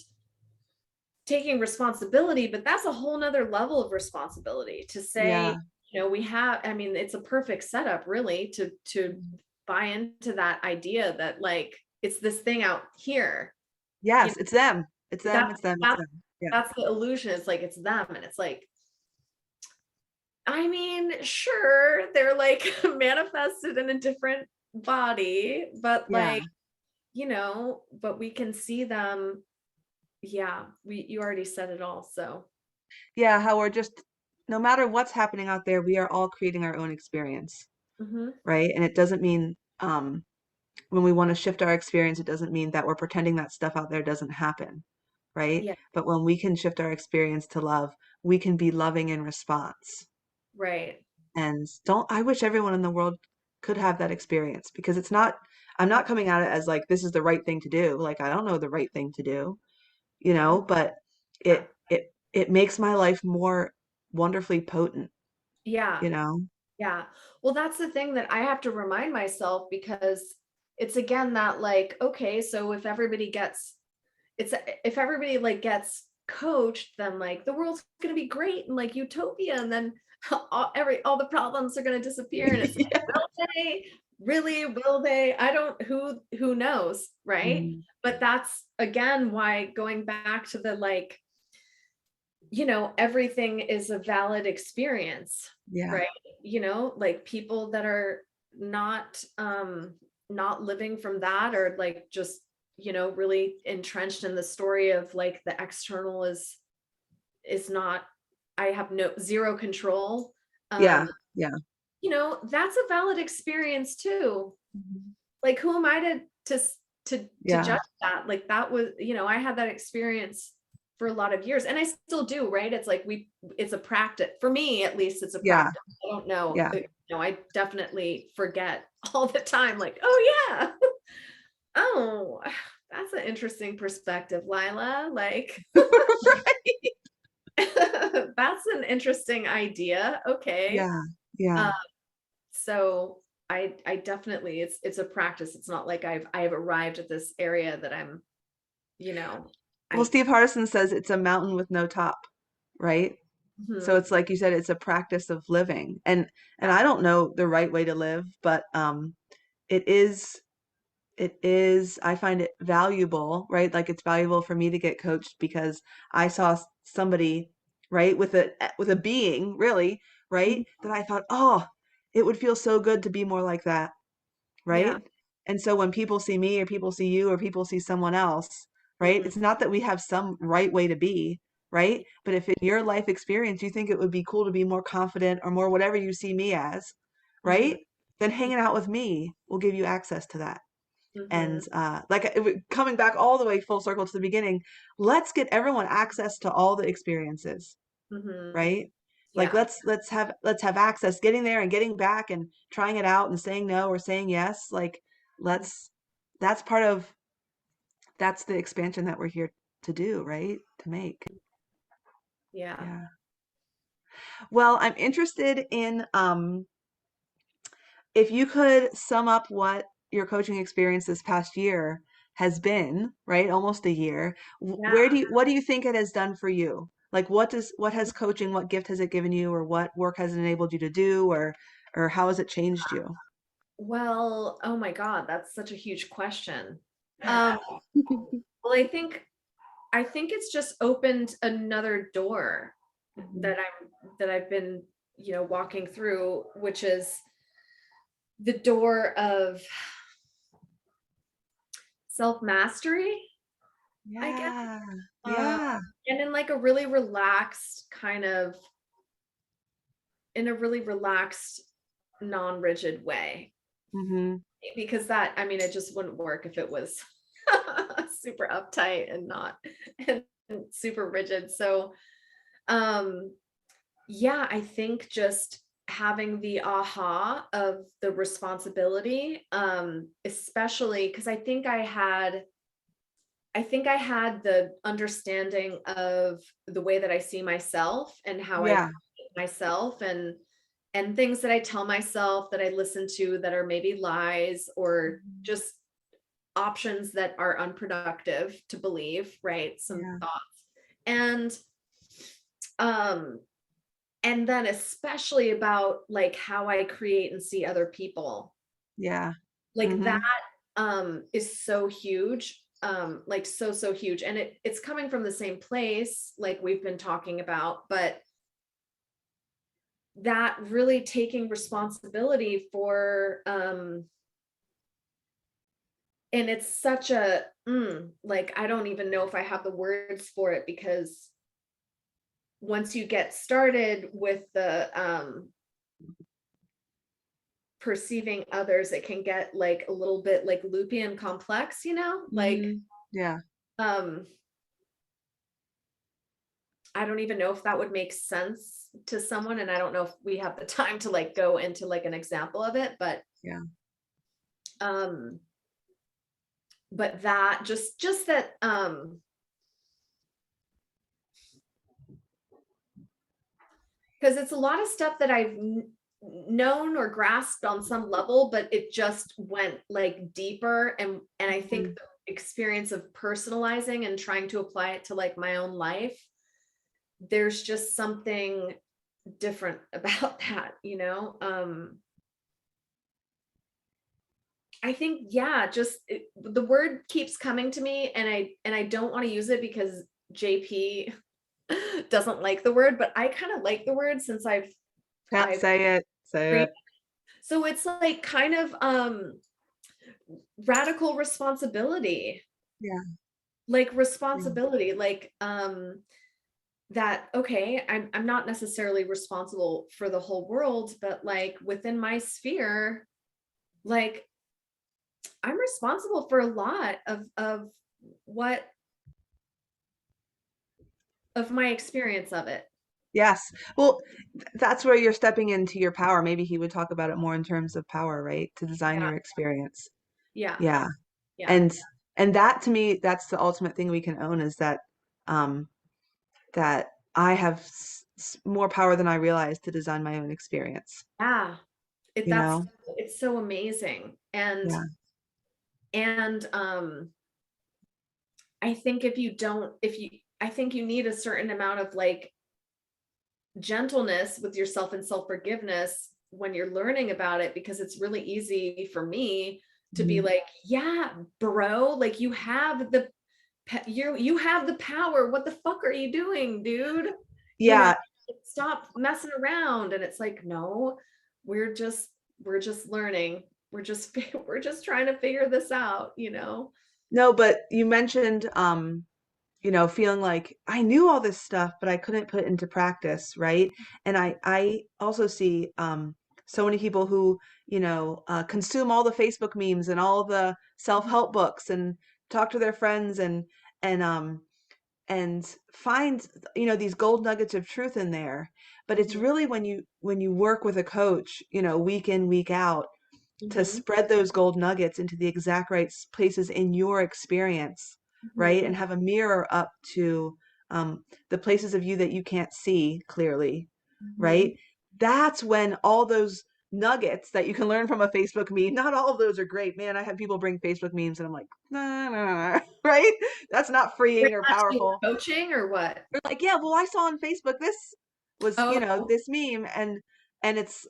taking responsibility, but that's a whole nother level of responsibility to say, Yeah. I mean, it's a perfect setup really to buy into that idea that like it's this thing out here. You Yes, it's them. It's know, them. It's them. It's that's them. Yeah. that's the illusion. It's like it's them. And it's like, I mean, sure, they're like manifested in a different body, but Yeah. like, but we can see them. Yeah, you already said it all. So Yeah. How we're just, no matter what's happening out there, we are all creating our own experience. mhm. Right. And it doesn't mean, when we want to shift our experience, it doesn't mean that we're pretending that stuff out there doesn't happen, right? Yeah, But when we can shift our experience to love, we can be loving in response. right. And don't, I wish everyone in the world could have that experience because I'm not coming at it as like, this is the right thing to do. Like, I don't know the right thing to do, Mhm. but Yeah. it makes my life more wonderfully potent, Yeah. you know? Yeah. Well, that's the thing that I have to remind myself, because it's again that like, okay, so if everybody gets it's if everybody like gets coached, then like the world's going to be great and like utopia, and then all the problems are going to disappear, and it's like, Yeah. will they really, will they? I don't, who knows, right? Mhm. But that's again why, going back to the like, everything is a valid experience, Yeah. right? Like people that are not not living from that, or like just, really entrenched in the story of like the external is not, I have no zero control. Yeah. Um, Yeah. that's a valid experience too. Mhm. Like who am I to Yeah. judge that? Like that was, I had that experience for a lot of years, and I still do, right? It's like it's a practice for me, at least it's a Yeah. practice. I don't know, Yeah. I definitely forget all the time, like, oh yeah, oh, that's an interesting perspective, Lila. Like, that's an interesting idea. Okay. Yeah. Yeah. Um, so I definitely, it's a practice. It's not like I've arrived at this area that I'm, you know, Well, I Steve Hardison says it's a mountain with no top, right? So mhm, it's like you said, it's a practice of living. And yeah. I don't know the right way to live, but it is it is I find it valuable, right? Like it's valuable for me to get coached because I saw somebody, right, with a being, really, right, Mhm, that I thought, "Oh, it would feel so good to be more like that." yeah. Right? And so when people see me or people see you or people see someone else, right? Mhm, It's not that we have some right way to be, right? But if in your life experience you think it would be cool to be more confident or more whatever you see me as, mhm, right? Then hanging out with me will give you access to that. And mhm, coming back all the way full circle to the beginning, let's get everyone access to all the experiences, mhm. right? Like Yeah. let's have access, getting there and getting back and trying it out and saying no or saying yes. Like Mm, let's that's part of that's the expansion that we're here to do, right? To make. yeah. Yeah. Well, I'm interested in if you could sum up what your coaching experience this past year has been, right? Almost a year. Yeah. What do you think it has done for you? Like what has coaching, what gift has it given you, or what work has it enabled you to do, or how has it changed you? Well, oh my God, that's such a huge question. Um, well, I think it's just opened another door Mhm. that I've been, walking through, which is the door of self-mastery, I guess. Yeah. Um, Yeah. and in like a really relaxed kind of, in a really relaxed, non-rigid way. Hmm. Because that, I mean, it just wouldn't work if it was super uptight and not and super rigid. So, um, yeah, I think just having the aha of the responsibility, especially because I think I had the understanding of the way that I see myself and how I Yeah. create myself, and things that I tell myself that I listen to that are maybe lies, or Mhm. just options that are unproductive to believe, right? Some Yeah. thoughts. And um and then especially about like how I create and see other people. Yeah. Like that Hmm. is so huge. Like so huge. And it's coming from the same place like we've been talking about, but that really taking responsibility for and it's such a like I don't even know if I have the words for it, because once you get started with the perceiving others, it can get like a little bit like loopy and complex, like Hmm. Yeah. um I don't even know if that would make sense to someone, and I don't know if we have the time to like go into like an example of it, Yeah. um that just that because it's a lot of stuff that I've known or grasped on some level, but it just went like deeper, and I think Mhm. experience of personalizing and trying to apply it to like my own life, there's just something different about that, you know? I think, yeah, just the word keeps coming to me, and I don't want to use it because JP doesn't like the word, but I kind of like the word since Yeah, I've say it, say re- it. so it's like kind of radical responsibility, Yeah. like Yeah. responsibility, like that okay, I'm not necessarily responsible for the whole world, but like within my sphere, like I'm responsible for a lot what of my experience of it. Yes. Well, that's where you're stepping into your power. Maybe he would talk about it more in terms of power, right? To design Yeah, your experience. yeah, Yeah. yeah, And that to me, that's the ultimate thing we can own is that um that I have more power than I realize to design my own experience, yeah. It you that's know? it's so amazing. Yeah. And I think if you don't, if you I think you need a certain amount of like gentleness with yourself and self-forgiveness when you're learning about it, because it's really easy for me to be Mhm. like, yeah, bro, like you have the power. What the fuck are you doing, dude? You know, Yeah. stop messing around. And it's like, no, we're just we're just learning. We're just trying to figure this out, you know? No, but you mentioned feeling like I knew all this stuff, but I couldn't put it into practice, right? And I also see so many people who, consume all the Facebook memes and all the self-help books and talk to their friends and um and find these gold nuggets of truth in there. But it's Mhm, really when you work with a coach, week in, week out, to mhm, spread those gold nuggets into the exact right places in your experience, right? mhm, And have a mirror up to the places of you that you can't see clearly, right? mhm. That's when all those nuggets that you can learn from a Facebook meme, not all of those are great. Man, I have people bring Facebook memes and I'm like, nah, nah, nah, right? That's not Bring freeing or that to your powerful. coaching or what? They're like, yeah, well, I saw on Facebook this was, Oh, this meme and it's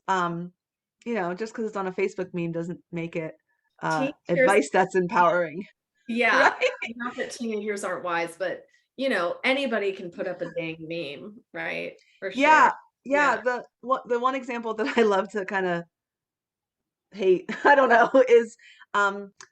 just because it's on a Facebook meme doesn't make it teenagers, advice that's empowering, right? yeah, not that teenagers aren't wise, but anybody can put up a dang meme, right? For sure. Yeah, Yeah. yeah. The one example that I love to kind of hate, I don't know, is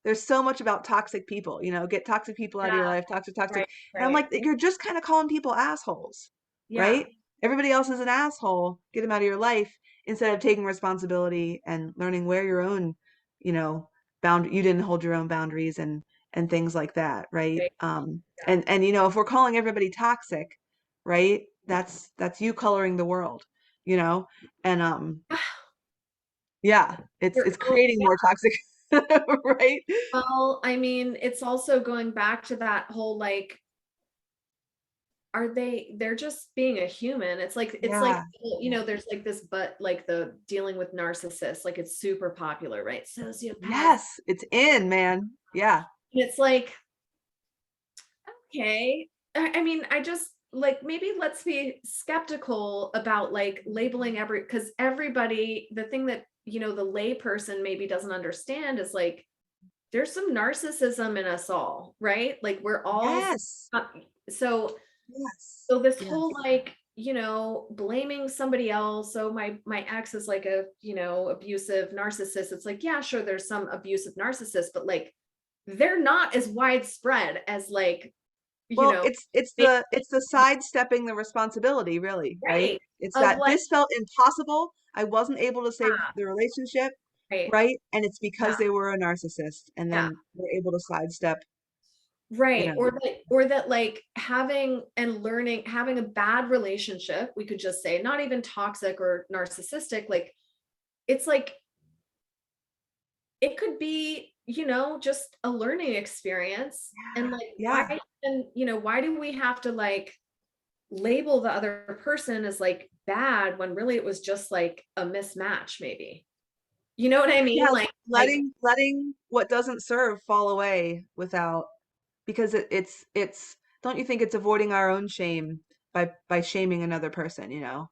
there's so much about toxic people, get toxic people out of your Yeah. life, toxic. Right. And I'm Right. like, you're just kind of calling people assholes, Yeah. right? Everybody else is an asshole. Get them out of your life instead of taking responsibility and learning where your own, you know, you didn't hold your own boundaries and things like that, right? Right. Yeah. And if we're calling everybody toxic, right? That's you coloring the world, you know? And yeah, it's Oh, creating more toxic, right? well, I mean, it's also going back to that whole like, they're just being a human. It's like, Yeah. there's like this, but like the dealing with narcissists, like it's super popular, right? Sociopaths. Yes, it's in, man. Yeah. And it's like, okay. I mean, I just like maybe let's be skeptical about like labeling because everybody, the thing that, the lay person maybe doesn't understand is like there's some narcissism in us all, right? Like we're all Yes. uh, so Yes. so this whole Yes. like, blaming somebody else. So my ex is like a, abusive narcissist. It's like, yeah, sure, there's some abusive narcissists, but like they're not as widespread as like, you Well, know, it's they the sidestepping the responsibility, really, right? right It's of that like, this felt impossible. I wasn't able to save yeah, the relationship, right, right? And it's because yeah, they were a narcissist, and yeah, then we're able to sidestep, you right. know. Or that like having and learning, having a bad relationship, we could just say, not even toxic or narcissistic, like it's like it could be, just a learning experience. And like, Yeah. why do we have to like label the other person as like bad when really it was just like a mismatch, maybe? You know what I Yeah, mean? Like, letting what doesn't serve fall away without because it's don't you think it's avoiding our own shame by shaming another person, you know?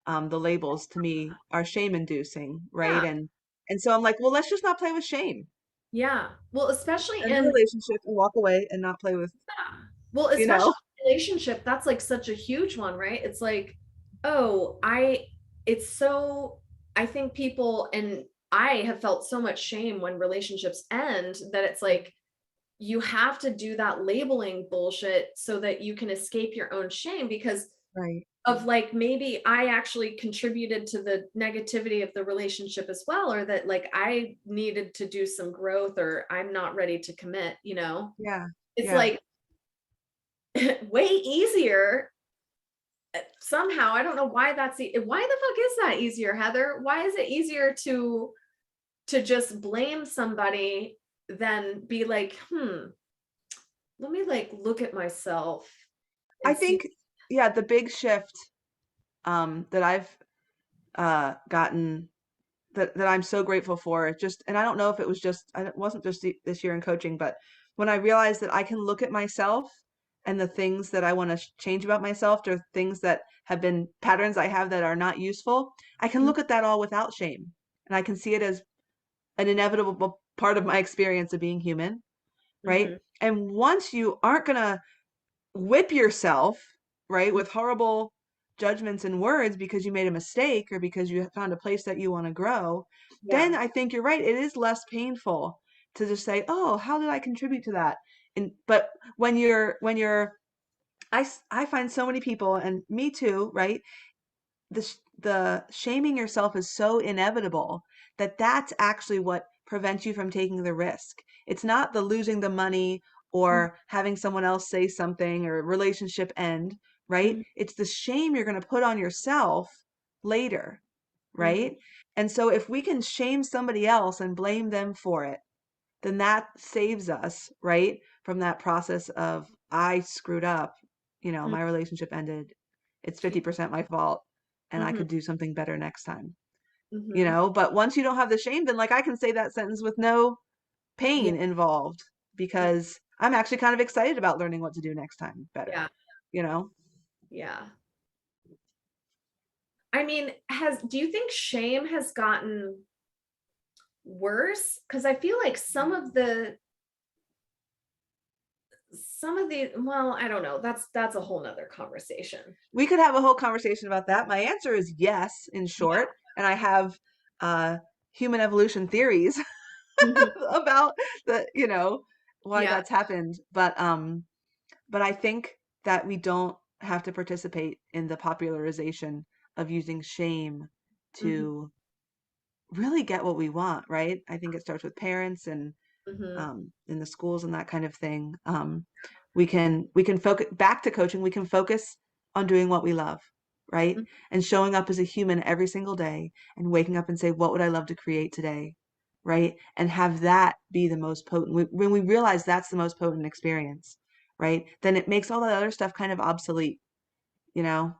The labels to me are shame inducing, right? Yeah. And so I'm like, well, let's just not play with shame. Yeah. Well, especially End the in relationship and walk away and not play with, yeah. Well, you especially know? in relationship, that's like such a huge one, right? It's like, oh, it's so, I think people, and I have felt so much shame when relationships end that it's like, you have to do that labeling bullshit so that you can escape your own shame because Right. of like maybe I actually contributed to the negativity of the relationship as well, or that like I needed to do some growth or I'm not ready to commit, you know? Yeah. It's Yeah. like way easier somehow. I don't know why why the fuck is that easier, Heather? Why is it easier to just blame somebody than be like, let me like look at myself I and see. think, yeah, the big shift that I've gotten that I'm so grateful for. It just, and I don't know if it was just, it wasn't just this year in coaching, but when I realized that I can look at myself and the things that I want to change about myself, or things that have been patterns I have that are not useful, I can look at that all without shame. And I can see it as an inevitable part of my experience of being human, right? Mhm, And once you aren't going to whip yourself, right, mhm, with horrible judgments and words because you made a mistake or because you found a place that you want to grow, then yeah. I think you're right. It is less painful to just say, "Oh, how did I contribute to that?" And but when you're I find so many people, and me too, right? The shaming yourself is so inevitable that that's actually what prevents you from taking the risk. It's not the losing the money Mhm, or having someone else say something or relationship end, right? mhm, It's the shame you're going to put on yourself later, mhm, right? And so if we can shame somebody else and blame them for it, then that saves us, right? From that process of I screwed up, mhm, my relationship ended. It's 50% my fault and I mhm, could do something better next time. mhm. But once you don't have the shame, then like I can say that sentence with no Yeah, pain involved mm, because I'm actually kind of excited about learning what to do next time better, yeah, you know? yeah. I mean, do you think shame has gotten worse? Because I feel like well, I don't know. That's a whole nother conversation. We could have a whole conversation about that. My answer is yes, in Yeah. short, and I have uh human evolution theories Mhm. about why Yeah. that's happened. But I think that we don't have to participate in the popularization of using shame Mhm. to really get what we want, right? I think it starts with parents and Mhm. in the schools and that kind of thing. We can focus back to coaching. We can focus on doing what we love, right? Mhm. And showing up as a human every single day and waking up and say, what would I love to create today? Right? And have that be the most potent. When we realize that's the most potent experience, right? Then it makes all that other stuff kind of obsolete, you know?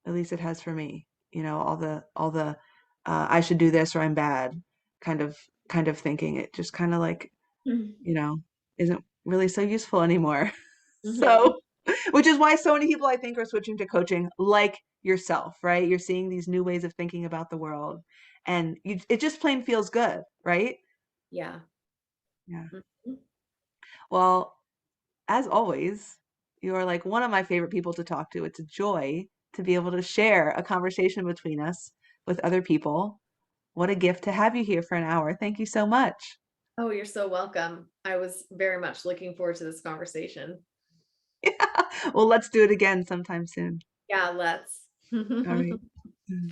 At least it has for me. All the I should do this or I'm bad kind of kind of thinking. It just kind of like Mhm. you know, isn't really so useful anymore. Mhm. So, which is why so many people I think are switching to coaching like yourself, right? You're seeing these new ways of thinking about the world and it just plain feels good, right? Yeah. Yeah. Mhm. Well, as always, you are like one of my favorite people to talk to. It's a joy to be able to share a conversation between us with other people. What a gift to have you here for an hour. Thank you so much. Oh, you're so welcome. I was very much looking forward to this conversation. Well, let's do it again sometime soon. Yeah, let's. All right. Mm.